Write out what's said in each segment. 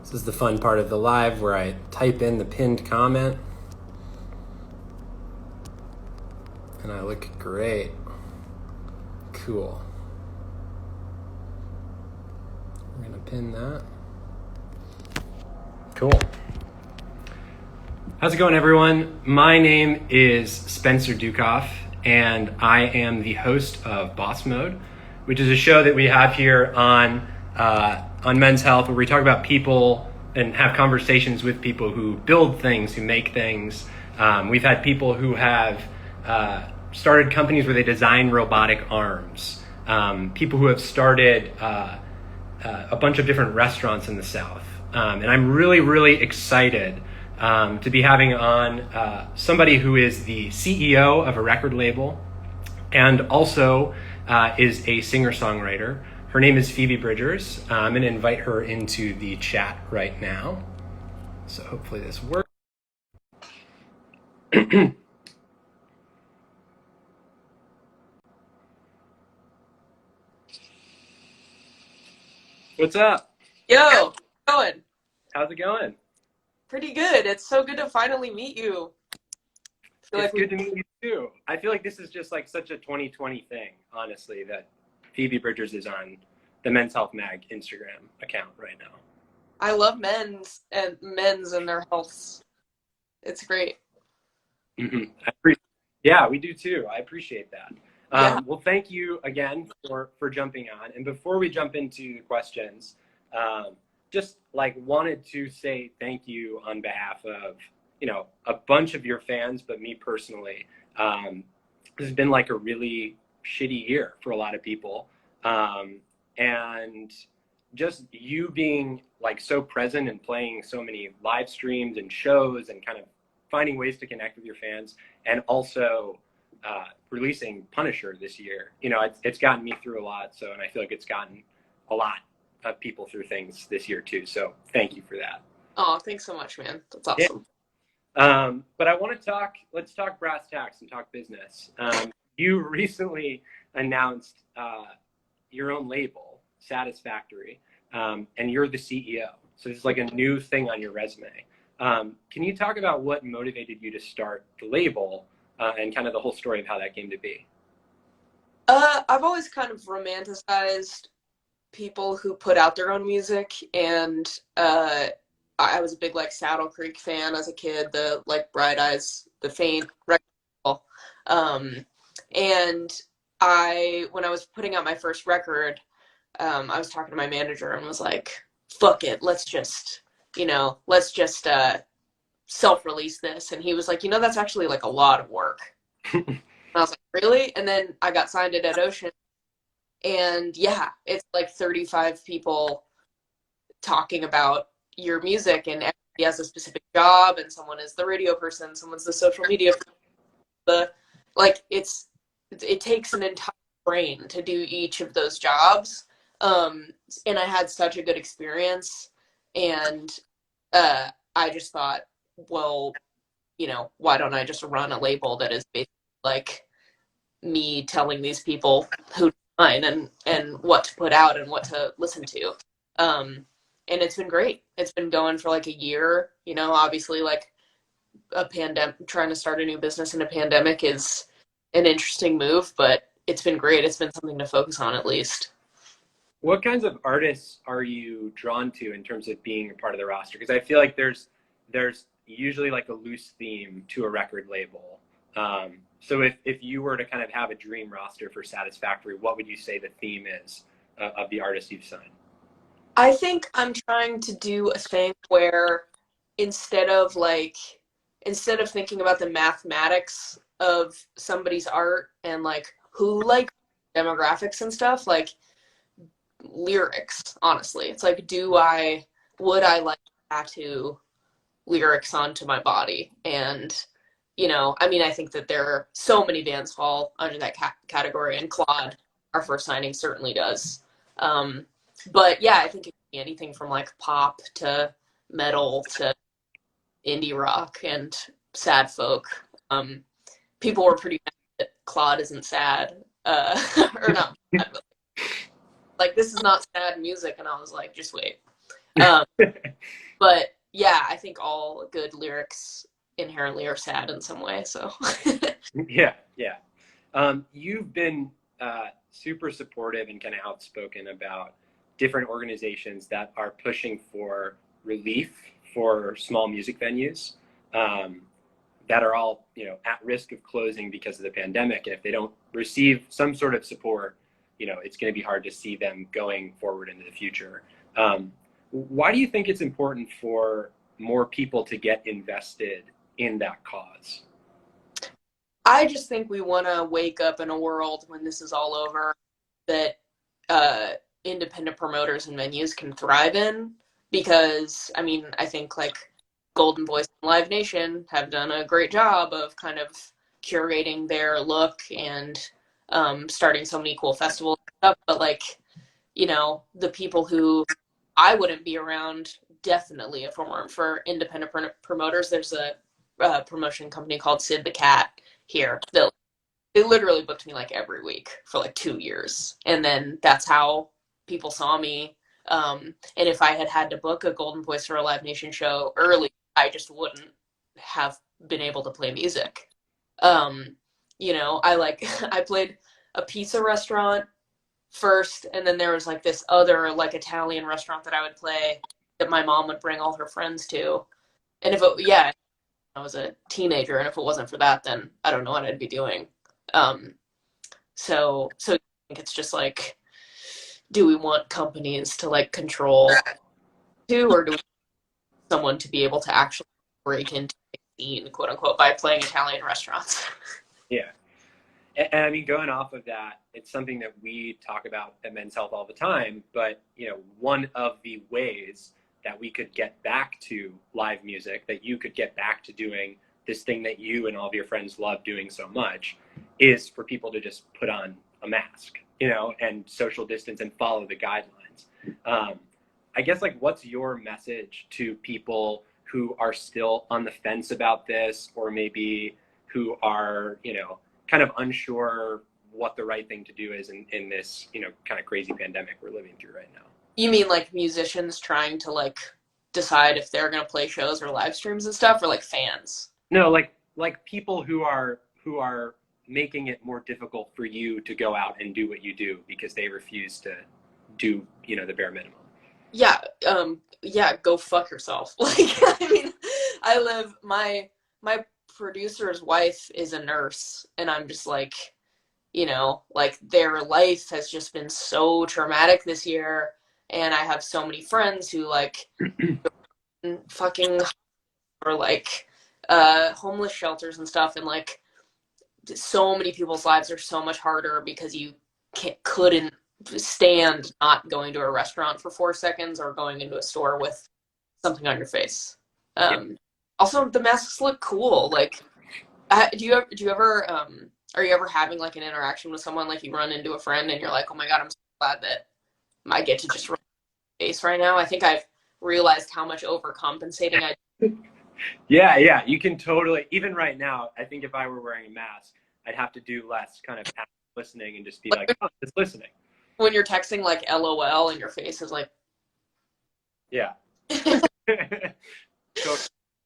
This is the fun part of the live where I type in the pinned comment and I look great. Cool. We're gonna pin that. Cool. How's it going, everyone? My name is Spencer Dukoff, and I am the host of Boss Mode, which is a show that we have here on Men's Health, where we talk about people and have conversations with people who build things, who make things. We've had people who have started companies where they design robotic arms, people who have started a bunch of different restaurants in the South. And I'm really, really excited to be having on somebody who is the CEO of a record label and also is a singer-songwriter. Her name is Phoebe Bridgers. I'm going to invite her into the chat right now. So hopefully this works. What's up? Yo, how's it going? How's it going? Pretty good. It's so good to finally meet you. It's good to meet you too. I feel like this is just like such a 2020 thing, honestly, that Phoebe Bridgers is on the Men's Health Mag Instagram account right now. I love men's and their healths. It's great. Mm-hmm. Yeah, we do too. I appreciate that. Yeah. Well, thank you again for jumping on. And before we jump into the questions, just like wanted to say thank you on behalf of, you know, a bunch of your fans, but me personally. This has been like a really shitty year for a lot of people. And just you being like so present and playing so many live streams and shows and kind of finding ways to connect with your fans, and also releasing Punisher this year. You know, it's gotten me through a lot. So, and I feel like it's gotten a lot of people through things this year too. So thank you for that. Oh, thanks so much, man. That's awesome. Yeah. But I want to let's talk brass tacks and talk business. You recently announced your own label, Satisfactory, and you're the CEO. So this is like a new thing on your resume. Can you talk about what motivated you to start the label and kind of the whole story of how that came to be? I've always kind of romanticized people who put out their own music, and I was a big like Saddle Creek fan as a kid, the like Bright Eyes, the Faint record. And when I was putting out my first record, I was talking to my manager and was like, fuck it, let's just self-release this. And he was like, that's actually like a lot of work. And I was like, really? And then I got signed at Ed Ocean, and yeah, it's like 35 people talking about your music, and everybody has a specific job, and someone is the radio person, someone's the social media person. It takes an entire brain to do each of those jobs. And I had such a good experience, and I just thought, well, why don't I just run a label that is basically like me telling these people who to sign and what to put out and what to listen to. And it's been great. It's been going for like a year. Obviously, like a pandemic, trying to start a new business in a pandemic is an interesting move, but it's been great. It's been something to focus on, at least. What kinds of artists are you drawn to in terms of being a part of the roster? Because I feel like there's usually like a loose theme to a record label. So if you were to kind of have a dream roster for Satisfactory, what would you say the theme is of the artists you've signed? I think I'm trying to do a thing where instead of thinking about the mathematics of somebody's art and like who like demographics and stuff, like lyrics, honestly. It's like, would I like to tattoo lyrics onto my body? And I think that there are so many bands fall under that category, and Claude, our first signing, certainly does. But yeah, I think it could be anything from like pop to metal to indie rock and sad folk. People were pretty mad that Claude isn't sad, or not sad, but like, this is not sad music, and I was like, just wait. Um, but yeah, I think all good lyrics inherently are sad in some way. So Yeah, yeah. You've been super supportive and kind of outspoken about different organizations that are pushing for relief for small music venues um, that are all, at risk of closing because of the pandemic. And if they don't receive some sort of support, it's going to be hard to see them going forward into the future. Why do you think it's important for more people to get invested in that cause? I just think we want to wake up in a world when this is all over that uh, independent promoters and venues can thrive in. Because, I mean, I think like Golden Voice and Live Nation have done a great job of kind of curating their look and starting so many cool festivals and stuff. But, like, the people who I wouldn't be around definitely if it weren't for independent promoters. There's a promotion company called Sid the Cat here that they literally booked me like every week for like 2 years, and then that's how people saw me. And if I had had to book a Golden Voice or a Live Nation show early, I just wouldn't have been able to play music. Um, I like I played a pizza restaurant first, and then there was like this other like Italian restaurant that I would play that my mom would bring all her friends to. And if it, yeah, I was a teenager, and if it wasn't for that, then I don't know what I'd be doing. Um, so I think it's just like, do we want companies to like control too, or do we want someone to be able to actually break into the scene, quote unquote, by playing Italian restaurants? Yeah. And I mean, going off of that, it's something that we talk about at Men's Health all the time. But, one of the ways that we could get back to live music, that you could get back to doing this thing that you and all of your friends love doing so much, is for people to just put on a mask, and social distance and follow the guidelines. I guess, like, what's your message to people who are still on the fence about this, or maybe who are, kind of unsure what the right thing to do is in this, kind of crazy pandemic we're living through right now? You mean like musicians trying to like decide if they're gonna play shows or live streams and stuff, or like fans? No, like people who are making it more difficult for you to go out and do what you do because they refuse to do, the bare minimum. Yeah, yeah, go fuck yourself. Like, I mean, I live my producer's wife is a nurse, and I'm just like, like their life has just been so traumatic this year, and I have so many friends who like fucking or like homeless shelters and stuff, and like so many people's lives are so much harder because you couldn't stand not going to a restaurant for 4 seconds or going into a store with something on your face. Yeah. Um, Also, the masks look cool. Like, are you ever having like an interaction with someone, like you run into a friend and you're like, oh my God, I'm so glad that I get to just run my face right now. I think I've realized how much overcompensating I do. Yeah, you can totally, even right now, I think if I were wearing a mask, I'd have to do less kind of listening and just be like, oh, just listening. When you're texting like LOL and your face is like, Yeah. So,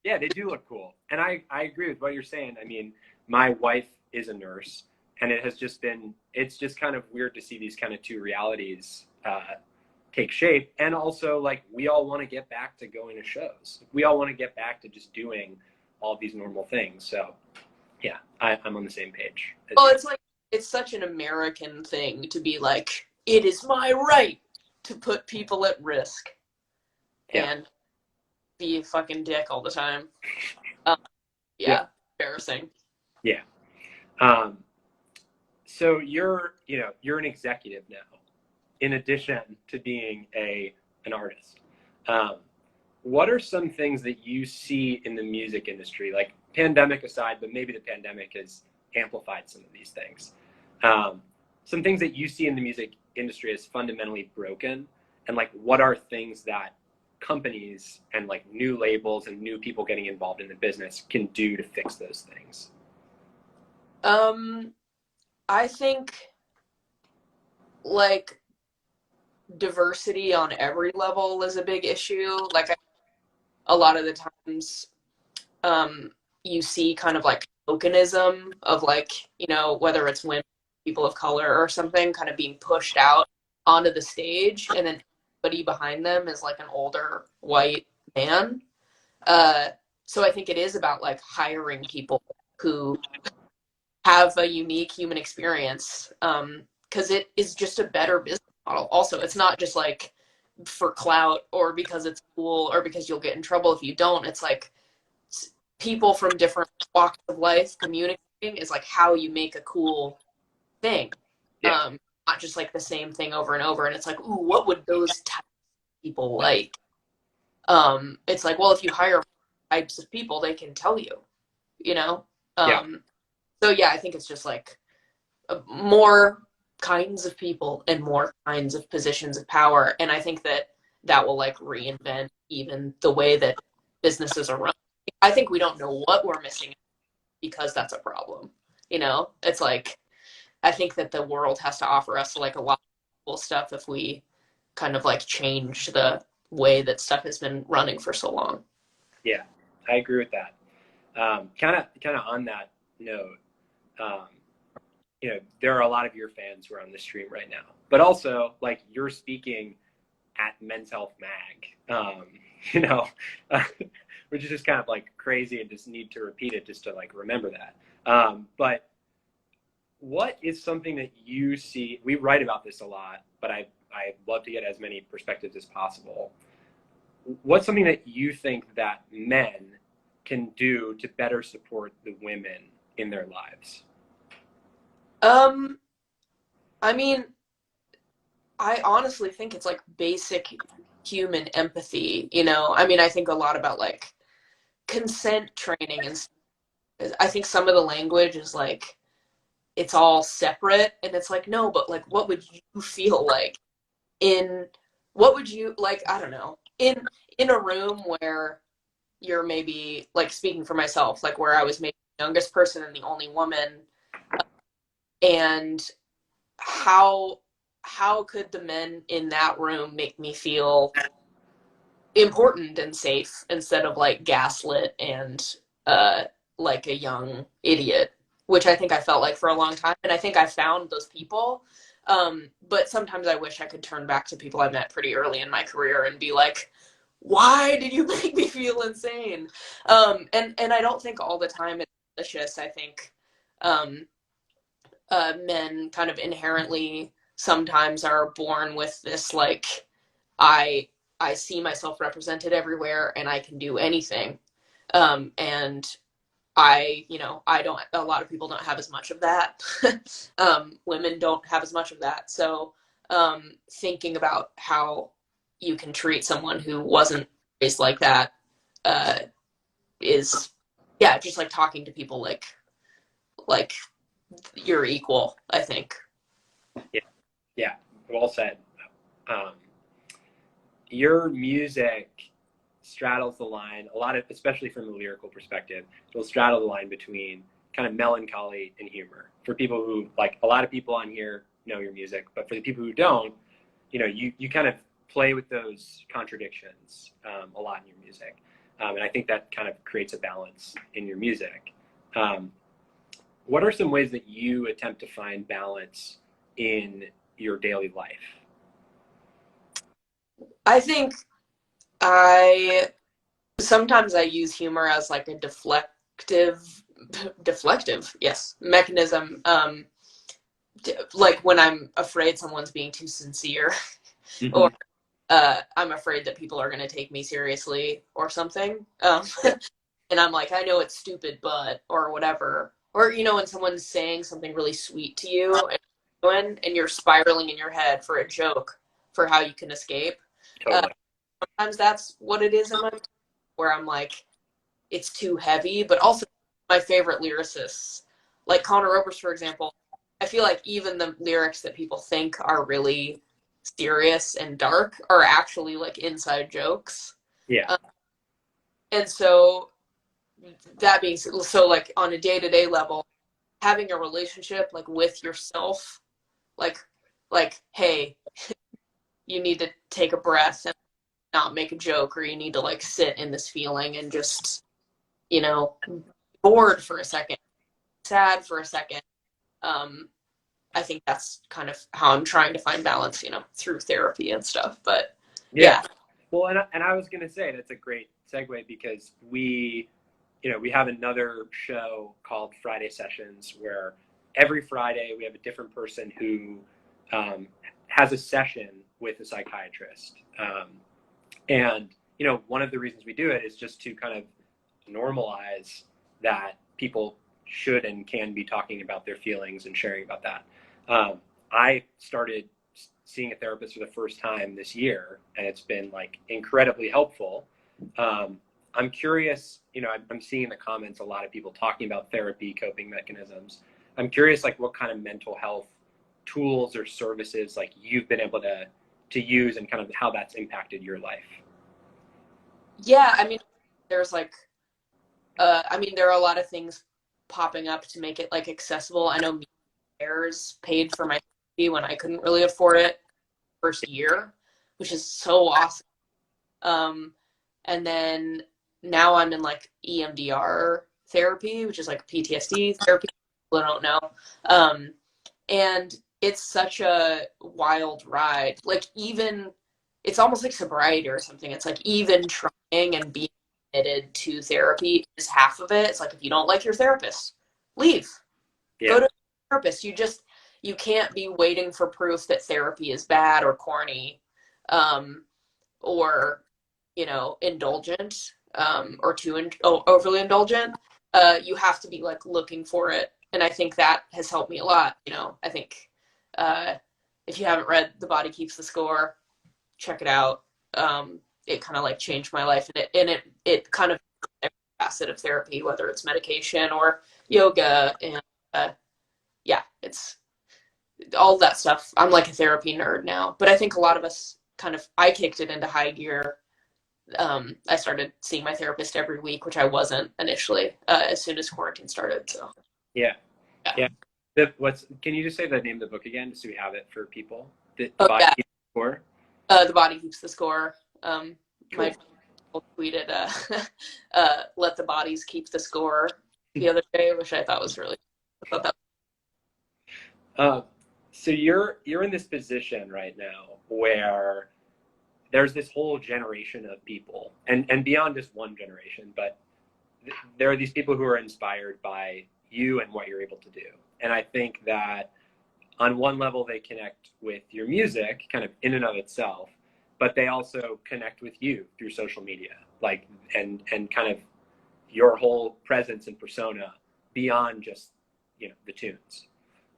yeah, they do look cool. And I agree with what you're saying. I mean, my wife is a nurse, and it's just kind of weird to see these kind of two realities take shape. And also, like, we all want to get back to going to shows. We all want to get back to just doing all these normal things. So, yeah, I'm on the same page as well, you. it's like, it's such an American thing to be like, it is my right to put people at risk Yeah. and be a fucking dick all the time. Yeah. Yeah, embarrassing. Yeah. Um, so you're an executive now, in addition to being an artist. Um, what are some things that you see in the music industry, like pandemic aside, but maybe the pandemic has amplified some of these things? Some things that you see in the music industry as fundamentally broken, and like what are things that companies and like new labels and new people getting involved in the business can do to fix those things? I think like diversity on every level is a big issue. Like a lot of the times, you see kind of like tokenism of like, you know, whether it's women, people of color or something kind of being pushed out onto the stage, and then everybody behind them is like an older white man. Uh, so I think it is about like hiring people who have a unique human experience, because it is just a better business model. Also, it's not just like for clout or because it's cool or because you'll get in trouble if you don't. It's like people from different walks of life communicating is like how you make a cool thing. Yeah. Not just like the same thing over and over. And it's like, ooh, what would those types of people like? It's like, well, if you hire types of people, they can tell you, you know? Yeah. So yeah, I think it's just like more kinds of people and more kinds of positions of power. And I think that that will like reinvent even the way that businesses are run. I think we don't know what we're missing because that's a problem. You know, it's like, I think that the world has to offer us like a lot of cool stuff if we kind of like change the way that stuff has been running for so long. Yeah, I agree with that. Kind of on that note, um, there are a lot of your fans who are on the stream right now, but also like you're speaking at Men's Health Mag, you know, which is just kind of like crazy and just need to repeat it just to like remember that. But what is something that you see? We write about this a lot, but I love to get as many perspectives as possible. What's something that you think that men can do to better support the women in their lives? I mean, I honestly think it's like basic human empathy, you know? I mean, I think a lot about like consent training, and I think some of the language is like it's all separate, and it's like no, but like what would you feel like in what would you like, I don't know, in a room where you're maybe like, speaking for myself, like where I was maybe the youngest person and the only woman, and how how could the men in that room make me feel important and safe instead of like gaslit and uh like a young idiot, which I think I felt like for a long time, and I think I found those people. But sometimes I wish I could turn back to people I met pretty early in my career and be like, why did you make me feel insane? And I don't think all the time it's malicious. I think um men kind of inherently sometimes are born with this like, I I see myself represented everywhere and I can do anything. And I, you know, I don't, a lot of people don't have as much of that. Women don't have as much of that. So thinking about how you can treat someone who wasn't raised like that uh, is, yeah, just like talking to people like you're equal, I think. Yeah, yeah, well said. Um, your music straddles the line a lot of, especially from a lyrical perspective, it'll straddle the line between kind of melancholy and humor. For people who like, a lot of people on here know your music, but for the people who don't, you kind of play with those contradictions a lot in your music, and I think that kind of creates a balance in your music. Um, what are some ways that you attempt to find balance in your daily life? I think I sometimes I use humor as like a deflective, yes, mechanism. Like when I'm afraid someone's being too sincere, Mm-hmm. or I'm afraid that people are going to take me seriously or something. Yeah. And I'm like, I know it's stupid, but, or whatever. Or, you know, when someone's saying something really sweet to you and you're spiraling in your head for a joke for how you can escape. Uh, Totally. Sometimes that's what it is in my, where I'm like, it's too heavy, but also my favorite lyricists, like Connor Roberts, for example, I feel like even the lyrics that people think are really serious and dark are actually like inside jokes. Yeah. Um, and so that being so, like on a day-to-day level, having a relationship like with yourself, like hey, you need to take a breath and not make a joke, or you need to like sit in this feeling and just, you know, bored for a second, sad for a second. I think that's kind of how I'm trying to find balance, you know, through therapy and stuff. But yeah. Well, and I was going to say that's a great segue because we have another show called Friday Sessions where every Friday we have a different person who has a session with a psychiatrist. And, one of the reasons we do it is just to kind of normalize that people should and can be talking about their feelings and sharing about that. I started seeing a therapist for the first time this year, and it's been like incredibly helpful. I'm curious, I'm seeing in the comments a lot of people talking about therapy, coping mechanisms. I'm curious, like, what kind of mental health tools or services like you've been able to use and kind of how that's impacted your life. Yeah, I mean, there's like, there are a lot of things popping up to make it like accessible. I know Bears paid for my therapy when I couldn't really afford it first year, which is so awesome. And then now I'm in like EMDR therapy, which is like PTSD therapy. People don't know. And it's such a wild ride. Like, even it's almost like sobriety or something. It's like even trying and being committed to therapy is half of it. It's like, if you don't like your therapist, leave. Yeah. Go to a therapist. You can't be waiting for proof that therapy is bad or corny, or indulgent, or overly indulgent. You have to be like looking for it, and I think that has helped me a lot. I think if you haven't read The Body Keeps the Score, check it out. It kind of like changed my life, and it kind of every facet of therapy, whether it's medication or yoga, and it's all that stuff. I'm like a therapy nerd now, but I think a lot of us I kicked it into high gear. I started seeing my therapist every week, which I wasn't initially, as soon as quarantine started. So yeah. Can you just say the name of the book again, just so we have it for people? The Body Keeps the Score. The Body Keeps the Score. Cool. My tweeted, "Let the bodies keep the score" the other day, which I thought was really. So you're in this position right now where there's this whole generation of people, and beyond just one generation, but there are these people who are inspired by you and what you're able to do. And I think that on one level they connect with your music kind of in and of itself, but they also connect with you through social media, like, and kind of your whole presence and persona beyond just, the tunes.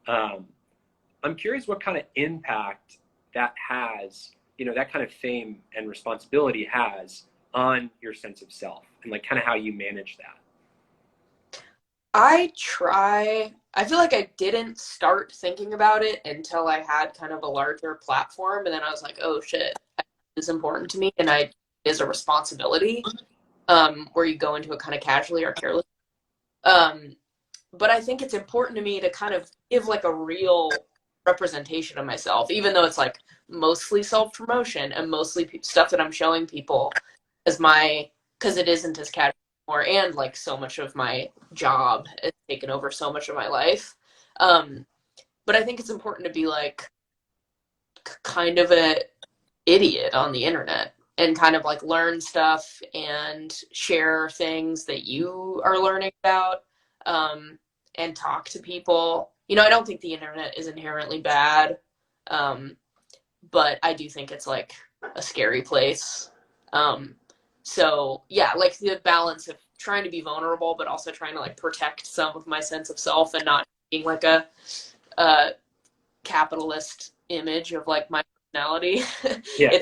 I'm curious what kind of impact that has, that kind of fame and responsibility has on your sense of self, and like kind of how you manage that. I feel like I didn't start thinking about it until I had kind of a larger platform, and then I was like, oh shit, it's important to me, and it is a responsibility, where you go into it kind of casually or carelessly. But I think it's important to me to kind of give like a real representation of myself, even though it's like mostly self-promotion and mostly stuff that I'm showing people because it isn't as casual anymore, and like so much of my job has taken over so much of my life. But I think it's important to be like kind of a idiot on the internet and kind of like learn stuff and share things that you are learning about, and talk to people. I don't think the internet is inherently bad, but I do think it's like a scary place. So yeah, like the balance of trying to be vulnerable, but also trying to like protect some of my sense of self and not being like a capitalist image of like my personality. Yeah.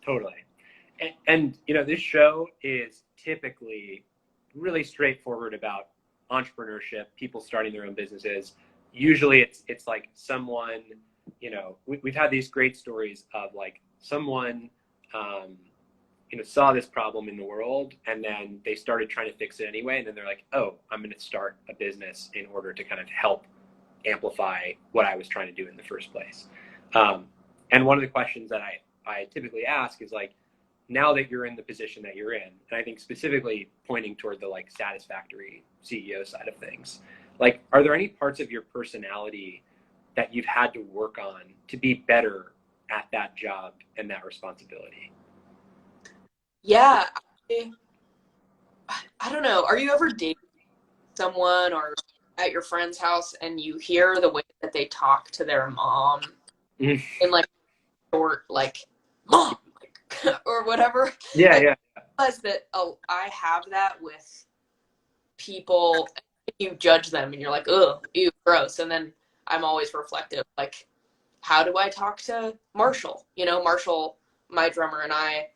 Totally. And this show is typically really straightforward about entrepreneurship, people starting their own businesses. Usually it's like someone, we've had these great stories of like someone, saw this problem in the world, and then they started trying to fix it anyway. And then they're like, oh, I'm going to start a business in order to kind of help amplify what I was trying to do in the first place. And one of the questions that I typically ask is like, now that you're in the position that you're in, and I think specifically pointing toward the like satisfactory CEO side of things, like, are there any parts of your personality that you've had to work on to be better at that job and that responsibility? Yeah, I don't know. Are you ever dating someone or at your friend's house and you hear the way that they talk to their mom Mhm. in like short, like mom, or whatever? Yeah, I yeah, realize that I have that with people. You judge them and you're like, ugh, ew, gross. And then I'm always reflective, like, how do I talk to Marshall? You know, Marshall, my drummer, and I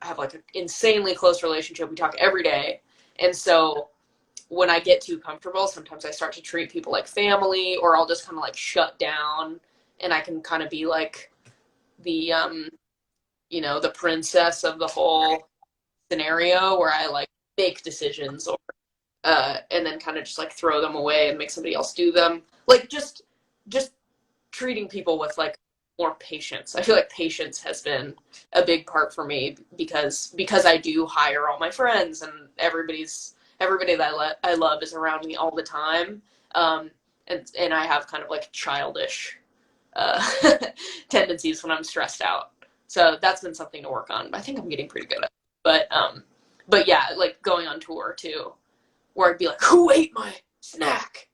have like an insanely close relationship. We talk every day. And so when I get too comfortable, sometimes I start to treat people like family, or I'll just kind of like shut down, and I can kind of be like the, the princess of the whole scenario where I like make decisions, or, and then kind of just like throw them away and make somebody else do them. Like just treating people with like more patience. I feel like patience has been a big part for me because I do hire all my friends, and everybody that I love is around me all the time. And I have kind of like childish uh, tendencies when I'm stressed out. So that's been something to work on. I think I'm getting pretty good at it. But yeah, like going on tour too, where I'd be like, "Who ate my snack?"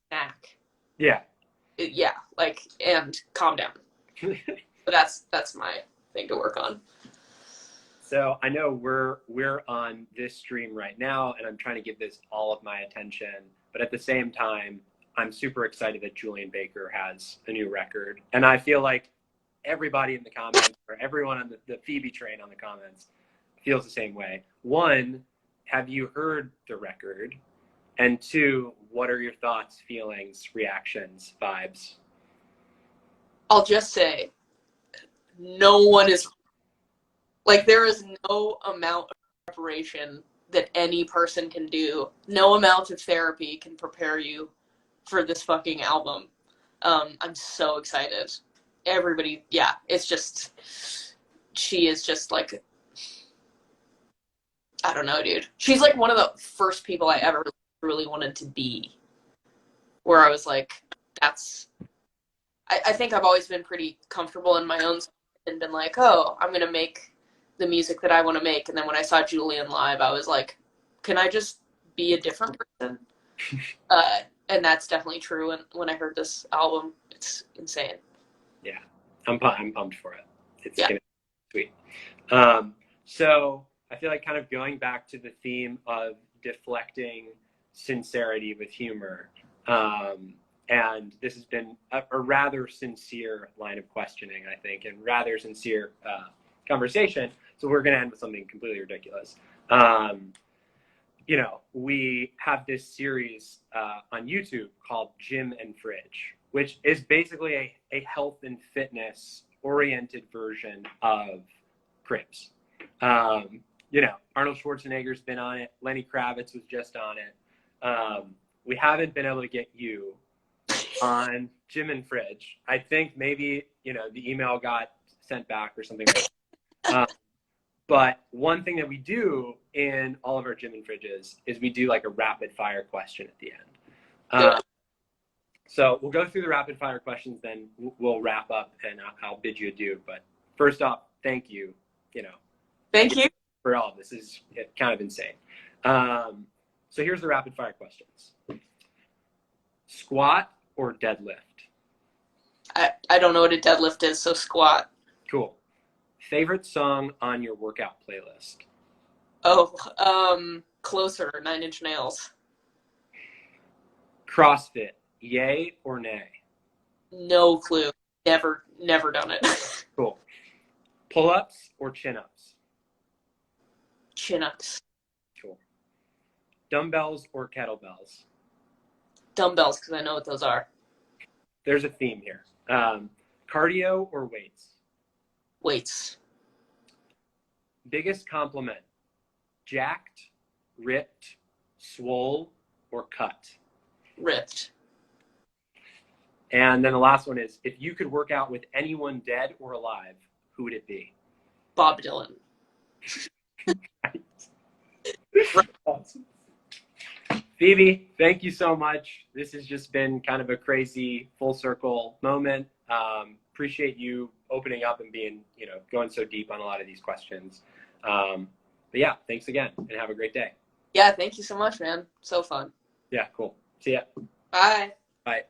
Snack. yeah. Yeah, like, and calm down. But that's my thing to work on. So I know we're on this stream right now, and I'm trying to give this all of my attention. But at the same time, I'm super excited that Julian Baker has a new record, and I feel like everybody in the comments, or everyone on the Phoebe train on the comments, feels the same way. One, have you heard the record? And two, what are your thoughts, feelings, reactions, vibes? I'll just say, no one is like, there is no amount of preparation that any person can do. No amount of therapy can prepare you for this fucking album. I'm so excited. Everybody, yeah, it's just, she is just like, I don't know, dude. She's like one of the first people I ever really wanted to be. Where I was like, I think I've always been pretty comfortable in my own skin and been like, oh, I'm gonna make the music that I want to make. And then when I saw Julian live, I was like, can I just be a different person? Uh, and that's definitely true. And when I heard this album, it's insane. Yeah, I'm pumped for it. It's Yeah. gonna be sweet. So I feel like kind of going back to the theme of deflecting sincerity with humor. And this has been a rather sincere line of questioning, I think, and rather sincere conversation. So we're going to end with something completely ridiculous. We have this series on YouTube called Gym and Fridge, which is basically a health and fitness oriented version of Cribs. Arnold Schwarzenegger's been on it. Lenny Kravitz was just on it. We haven't been able to get you on Gym and Fridge. I think maybe, the email got sent back or something like that. But one thing that we do in all of our Gym and Fridges is we do like a rapid fire question at the end. So we'll go through the rapid fire questions, then we'll wrap up and I'll bid you adieu. But first off, thank you, Thank you. for all of this. This is kind of insane. So here's the rapid fire questions. Squat or deadlift? I don't know what a deadlift is, so squat. Cool. Favorite song on your workout playlist? Oh, Closer, 9 Inch Nails. CrossFit, yay or nay? No clue. Never done it. Cool. Pull-ups or chin-ups? Chin-ups. Cool. Dumbbells or kettlebells? Dumbbells, because I know what those are. There's a theme here. Cardio or weights? Weights. Biggest compliment? Jacked, ripped, swole, or cut? Ripped. And then the last one is, if you could work out with anyone dead or alive, who would it be? Bob Dylan. Awesome. Phoebe, thank you so much. This has just been kind of a crazy full circle moment. Appreciate you opening up and being, going so deep on a lot of these questions. But yeah, thanks again and have a great day. Yeah, thank you so much, man. So fun. Yeah, cool. See ya. Bye. Bye.